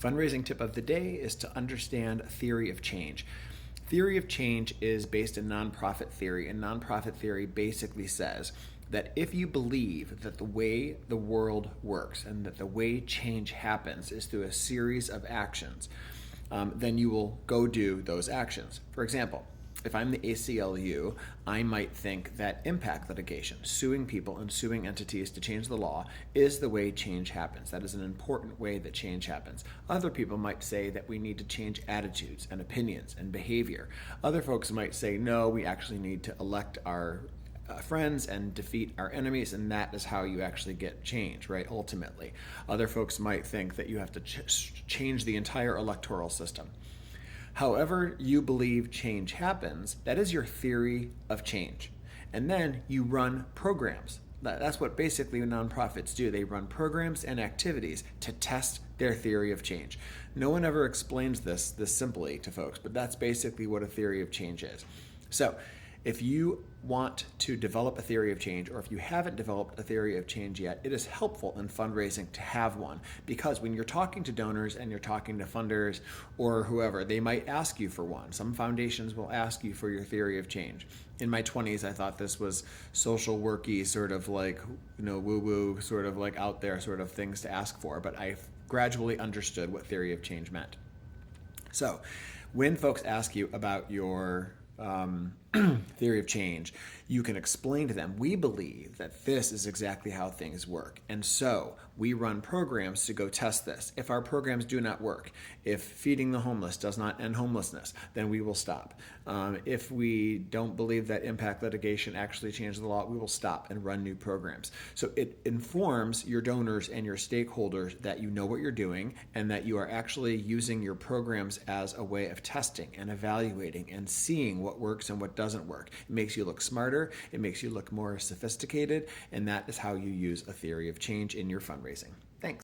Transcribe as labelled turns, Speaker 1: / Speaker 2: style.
Speaker 1: Fundraising tip of the day is to understand theory of change. Theory of change is based in nonprofit theory, and nonprofit theory basically says that if you believe that the way the world works and that the way change happens is through a series of actions, then you will go do those actions. For example, if I'm the ACLU, I might think that impact litigation, suing people and suing entities to change the law, is the way change happens. That is an important way that change happens. Other people might say that we need to change attitudes and opinions and behavior. Other folks might say, no, we actually need to elect our friends and defeat our enemies, and that is how you actually get change, right, ultimately. Other folks might think that you have to change the entire electoral system. However you believe change happens, that is your theory of change. And then you run programs. That's what basically nonprofits do. They run programs and activities to test their theory of change. No one ever explains this simply to folks, but that's basically what a theory of change is. So if you want to develop a theory of change, or if you haven't developed a theory of change yet, it is helpful in fundraising to have one, because when you're talking to donors and you're talking to funders or whoever, they might ask you for one. Some foundations will ask you for your theory of change. In my 20s, I thought this was social worky, sort of like, woo-woo, sort of like out there sort of things to ask for, but I gradually understood what theory of change meant. So when folks ask you about your theory of change, you can explain to them, we believe that this is exactly how things work. And so we run programs to go test this. If our programs do not work, if feeding the homeless does not end homelessness, then we will stop. If we don't believe that impact litigation actually changed the law, we will stop and run new programs. So it informs your donors and your stakeholders that you know what you're doing and that you are actually using your programs as a way of testing and evaluating and seeing what works and what doesn't work. It makes you look smarter, it makes you look more sophisticated, and that is how you use a theory of change in your fundraising. Thanks.